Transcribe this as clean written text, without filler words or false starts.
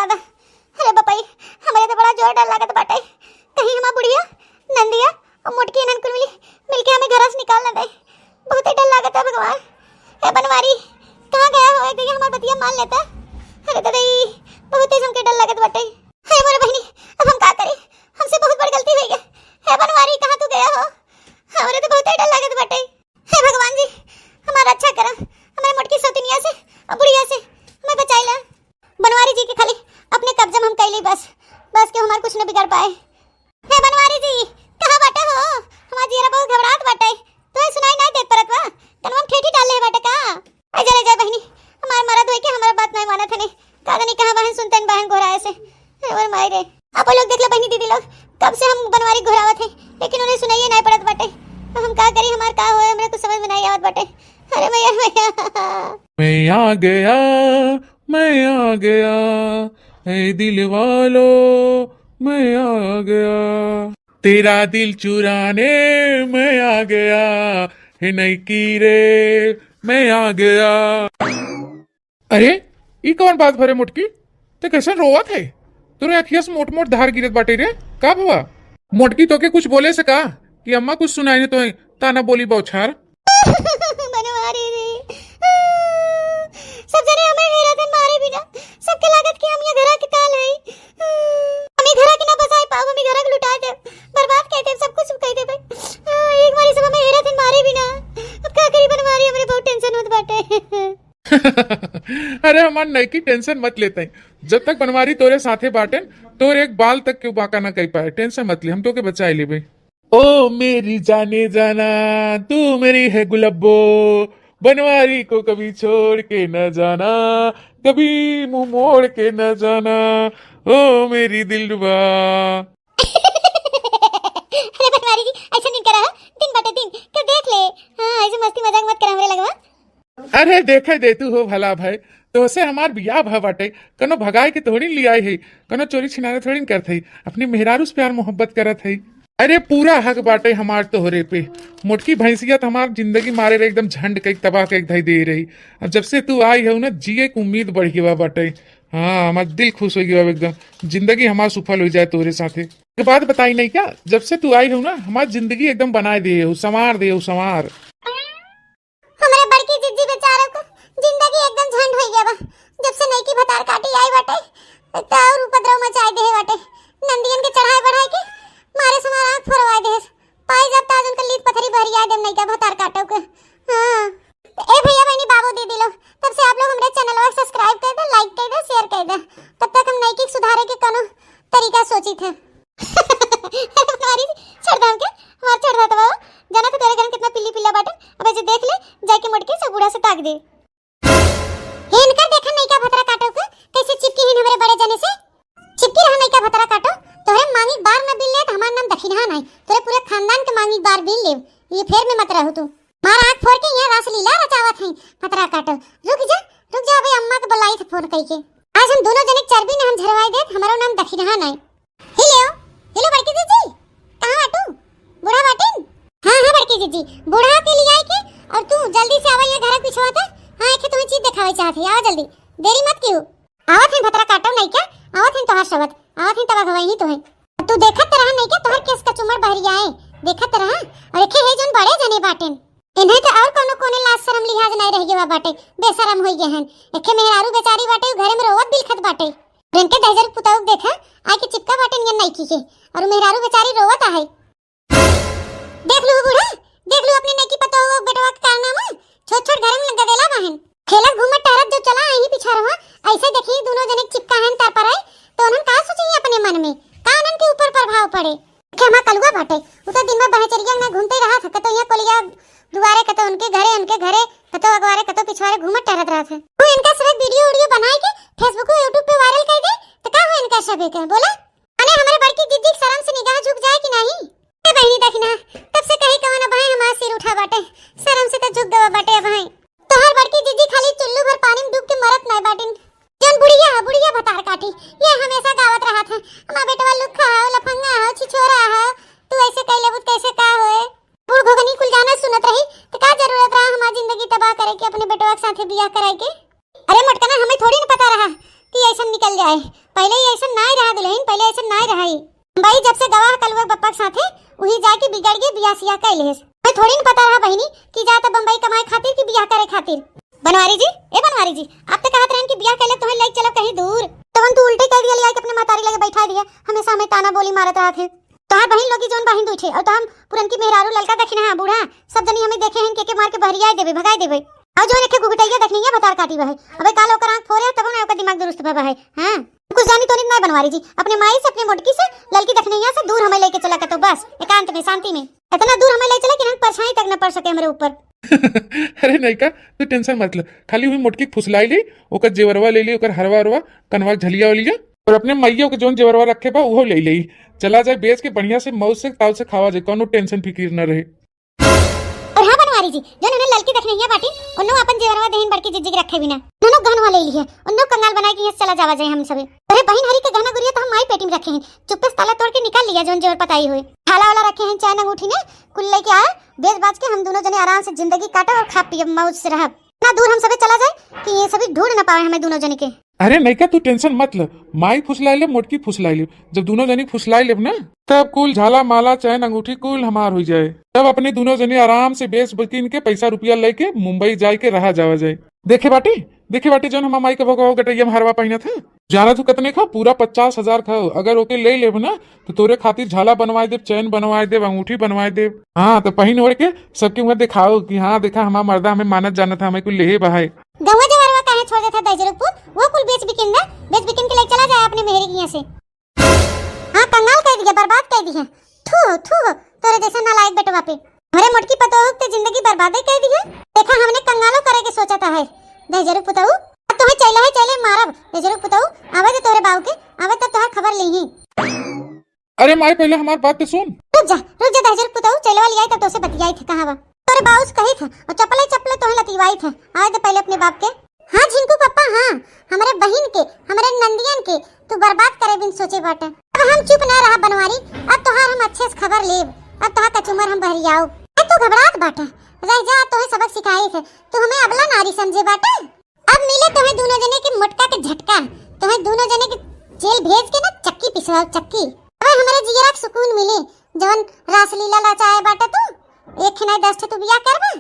दादा। अरे बपाई हमारे तो बड़ा जोर डर लागत बाटे, कहीं हमार बुढ़िया नंदिया और मोटकी ननकुल मिलके हमें घर से निकाल ना दे। बहुत ही डर लागत है भगवान। ए बनवारी कहाँ गया हो? एक हमार बतिया मान लेता। अरे दादा बहुत ही हमके डर लागत बाटे। अरे मोरे बहनी अब हम का करें, हमसे बहुत बड़ी गलती हुई है। हे बनवारी कहाँ तू गया हो? हमारे तो बहुत ही डर लागत बाटे। हे भगवान जी हमारा अच्छा करा, हमारे मोटकी सौतनिया से और बुढ़िया से हमें बचाइला। बनवारी जी के खाली अपने कब्जा में हम कैली बस के हमार कुछ न बिगाड़ पाए। हे बनवारी जी कहाँ बाटे हो? हमार जीरा बहुत घबराहट बाटे, तो सुनाई नहीं देत परत बा, कनवा में ठेठी डाल ले बाटे का? आ जा जा बहनी, हमार मरद होई के हमारा बात नहीं मानत है ने, का नहीं कहां बहन सुनतन बहन घोराए से। और मारे आप लोग देख लो बहनी दीदी लोग कब से हम बनवारी घोरावत है, लेकिन उन्हें सुनाई नहीं पड़त बाटे। हम का करी, हमार का होए हमरे कुछ समझ में नहीं आवत बाटे। अरे मैया मैं आ गया, मैं आ गया, ऐ दिल वालो मैं आ गया, तेरा दिल चुराने मैं आ गया, हे नैकी रे मैं आ गया। अरे ई कौन बात भरे मुटकी, ते कैसे रोवत है? तोरे अखिया से मोट मोट धार गिरत बाटे रे, का भवा? मोटकी तो के कुछ बोले से का कि अम्मा कुछ सुनाई नहीं तो ताना बोली बौछार। बनवारी रे सब जने हमें हैरान मारे बिना सबके लागत कि हम ये घरा के काल है। हमें घरा के ना बचाए पाओ, हमें घरा के लुटा दे, बर्बाद कर दे, सब कुछ कह दे भाई। एक बारी सब हमें हैरान मारे बिना अब का करी बनवारी, हमरे बहुत टेंशन होत बाटे। अरे हमार नैकी टेंशन मत लेते हैं, जब तक बनवारी तोरे साथे बाटे तोरे एक बाल तक क्यों बाका ना कह पाए, टेंशन मत ले, हम तो के बचाए ले भाई। ओ मेरी जाने जाना तू मेरी है गुलब्बो, बनवारी को कभी छोड़ के न जाना, कभी मुंह मोड़ के न जाना, ओ मेरी दिलरुबा। अरे बनवारी जी ऐसा नहीं करा, दिन बटे दिन के देख ले। हां ऐसे मस्ती मजाक मत करा हमरे लगवा। अरे देखे दे तू हो भला भाई, तो से हमार बियाह भ बाटे, कनो भगाए के थोड़ी लियाई है, कनो चोरी छिनारे थोड़ी न करत है, अपनी मेहरारू से प्यार मोहब्बत करत है। अरे पूरा हक बाटे हमार तोहरे पे, मोटकी भैंसिया तो हमार जिंदगी मारे रहे एकदम झंड के तबाह के धई दे रही। अब जब से तू आई है ना जिए की उम्मीद बढ़ गया बाटे। हाँ हमार दिल खुश हो गया एकदम, जिंदगी हमार सफल हो जाए तोरे साथे। एक बात बताई नहीं क्या, जब से तू आई हो ना हमार जिंदगी एकदम बनाए दे हो, संवार दे हो संवार। हमारे बड़की जिज्जी बेचारे को जिंदगी एकदम झंड हो गया बा, जब से नई की भतार काटी आई बाटे तो और उपद्रव मचाए दे बाटे। नंदियन के चढ़ाई बढ़ाई के मारे समार आंख फोड़वाए दे, पाई जब ताज उनका लीद पथरी भरिया दे नई का भतार काटो के। हां ए भैया बहनी बाबू दीदी लोग तब से आप लोग हमारे चैनल को सब्सक्राइब कर दे, लाइक कर दे, शेयर कर दे, तब तक हम नई की सुधारे के कोनो तरीका सोची थे। हमारी छड़दाम के हमार छड़दा तो जाना तो तेरे घर में कितना पिल्ली पिल्ला बाटे, अब ऐसे देख ले जाके मुड़ के सब बूढ़ा से ताक दे। इनका देखा नहीं का भतरा काटो के कैसे चिपकी हिन हमारे बड़े जने से, चिपकी रहा नहीं का भतरा काटो, तोरे मांगी बार न बिल ले त हमार नाम दखिना नहीं, तोरे पूरे खानदान के मांगी बार बिल ले, ये फेर में मत रहू तू। मार आंख फोड़ के यहां रास लीला रचावत है भतरा काटो। रुक जा भाई, अम्मा के बुलाई थे फोन कई के, आज हम दोनों जने चर्बी न हम झरवाई दे, हमारा नाम दखिना नहीं। हेलो बड़की जीजी कहां बाटू? बूढ़ा बाटिन? हां बड़की जीजी बूढ़ा के लिए आई के, और तू जल्दी से आवा, ये घर पिछवा था। हां एक तुम्हें चीज दिखावे चाहत है, आओ जल्दी, देरी मत कियो। आवत है भतरा काटो नहीं क्या, आवत है तोहार शबत, आवत है तवा गवाई तोहे, तू देखत रहा नहीं क्या तोहर केस का चुमर बहरिया है, देखत रहा। और एके है जन बड़े जने बाटेन, इन्हें तो और कोने लाज शर्म लिहाज नहीं रह गया बाटे, बेशरम होई गए हैं। एके मेहरारू बेचारी बाटे घरे में रोवत बिलखत बाटे, इनके दहजर पुताऊ देखा आय के चिपका बाटे नियन नहीं की के, और मेहरारू बेचारी रोवत आहे। देख लो बूढ़ा, देख लो अपने नई की पता होगा बेटवा का कारनामा, छोट घर में लगा देला बहन, खेलत घूमत टहरत जो चला यही पीछा रहा, ऐसे देखी दोनों जने चिपका हैं तार पर आए, तो उन्हें का सोची अपने मन में, का उनके ऊपर प्रभाव पड़े। के हमार कलुआ बाटे, उ तो दिन में बहचरिया में घूमते रहा था, कतो यहाँ कोलिया दुआरे, कतो उनके घरे, कतो अगवारे, कतो पिछवारे घूमत टहरत रहा था। वो इनका सब वीडियो बनाए के फेसबुक और यूट्यूब पे वायरल कर दे, तो का हो इनका सब के बोला। अरे हमारे बड़की जिद्दी शर्म से निगाह झुक जाए कि नहीं? ए बहनी देखना तब से कहीं कवन भाई हमार सिर उठा बाटे, शर्म से तो झुक गवा बाटे भाई। तोहर बड़की जिद्दी खाली चुल्लू भर पानी में डूब के मरत नहीं बाटिन, जन बुढ़िया भतार काटी ये हमेशा गावत रहा था, हमार बेटवा लुखा हो, लफंगा हो, छिछोरा हो, तू ऐसे कह लेबुत कैसे का होए। बूढ़ घोगनी कुल जाना सुनत रही तो का जरूरत रहा हमार जिंदगी तबाह करे के अपने बेटवा के साथे बियाह कराए के। अरे मटकना हमें थोड़ी न पता रहा कि ऐसा निकल जाए, पहले ही ऐसा ना रहा दुल्हन, पहले ऐसा ना रहा ही। भाई जब से गवाह कलवा पप्पा के साथे वही जाके बिगड़ गए, बियाह सिया कैलेस। मैं थोड़ी न पता रहा बहिनी कि जाता बम्बई कमाए खातिर कि बियाह करे खातिर। बनवारी जी, ए बनवारी जी, आप तो कहत रहन कि बियाह कैले तुम्हें लेके चलो कहीं दूर, तवन तू उल्टे कह दिया लिया कि अपने मातारी लगे बैठा दिया, हमेशा हमें ताना बोली मारत रहा थे। तोहार बहिन लोगी जोन बहिन दूठे और तो हम पुरन की मेहरारू ललका देखिना हां बूढ़ा सब जनी हमें देखे हैं के मार के बहरिया देबे भगाई देबे। और जो रखे गुगटैया देखनी है बतार काटी बहे, अबे काल ओकर आंख फोरे तब ना ओकर दिमाग दुरुस्त बहे। हां कुछ जानी तो नहीं बनवारी जी, अपने माई से अपने मोटकी से ललकी देखनैया से दूर हमें लेके चला तो बस एकांत में शांति में, इतना दूर हमें ले चला कि हम परछाई तक न पड़ सके हमारे ऊपर। अरे नहीं का तू टेंशन मत ले, खाली हुई मोटकी फुसलाई ली, ओकर जेवरवा ले ली, ओकर हरवा हरवा कनवा झलिया वालिया और अपने मैया के जोन जेवरवा रखे बा वो ले ली, चला जाए बेच के बढ़िया से मौज से ताव से खावा जाए, कोनो टेंशन फिकिर न रहे। और हां बनवारी जी, जो उन्हें ललकी देखनैया बाटी उन्नो अपन जेवरवा देहिन बड़की जिज्जी रखे बिना दोनों गहनवा ले ली है, उन्नो कंगाल बना के चला जावा जाए हम सबे। अरे बहन हरी के गहना गुड़िया तो हम माई पेटी में रखे हैं, चुप्पे से ताला तोड़ के निकाल लिया जोन जेवर पताई हुई, थाला वाला रखे हैं, चाय अंगूठी ने कुल लेके आए, बेच बाज के हम दोनों जने आराम से जिंदगी काटा और खा पिए मौज से रह। ना दूर हम सबे चला जाए कि ये सभी ढूंढ न पावे हमें दोनों जने के। अरे नहीं का तू टेंशन मत ले, माई फुसलाई ले मोटकी फुसलाई ले, जब दोनों जनी फुसलाई ले ना तब कुल झाला माला चैन अंगूठी कुल हमार हो जाए, तब अपने दोनों जने आराम से बेच बकिन के पैसा रुपया लेके मुंबई जाए के रहा जावा जाए। देखे बाटी जो हम माई के भगवान गटैया में हरवा पहिना था, जाना तू कितने खा, पूरा 50,000 खाओ, अगर ओके ले लेब ना तो तोरे खातिर झाला बनवाए देव, चैन बनवाए देव, अंगूठी बनवाए देव। हाँ तो पहन ओढ़ के सबके मुँह दिखाओ कि हाँ देखा हमारा मर्दा हमें मानत जाना था, हमें कुल ले बहाए। गवा जवारवा काहे छोड़ देता दजरुपुर, वो कुल बेच बिकिन ना, बेच बिकिन के ले चला जाए अपने मेहरी की से। हां कंगाल कह दिया, बर्बाद कह दिया, थू तोरे जैसा नालायक बेटवा पे हमारे मोटकी पतोह ते जिंदगी बर्बाद कर दी है। देखा हमने कंगालो करे के सोचा था है दजरुप पुतऊ, अब तोहे चले मारब दजरुप पुतऊ, आवे तो तोरे बाऊ के आवे तो तोहर खबर लेही। अरे माई पहले हमारी बात तो सुन, रुक जा दजरुप पुतऊ, चलवा लिया तब तो से बतियाई थे कहां बा तोरे बाऊ से कही थे और चपले तोहे लतीवाई थे, आए तो पहले अपने बाप के। हाँ झिंकू पप्पा, हाँ हमारे बहन के हमारे नंदियन के तू बर्बाद करे बिन सोचे बाटे। अब हम चुप ना रहा बनवारी, अब तोहार हम अच्छे से खबर लेब, अब तोहार कचुमर हम बहरियाओ। तू घबरात बाटे रह जा, तोहे सबक सिखाई थे, तू हमें अबला नारी समझे बाटे। अब मिले तोहे दोनों जने के मोटका के झटका, तोहे दोनों जने के जेल भेज के ना चक्की पिसवा चक्की। अब हमारे जिगरा के सुकून मिले जवन रासलीला लाचाए बाटे, तू एक खिनाई 10 तू बियाह करबा।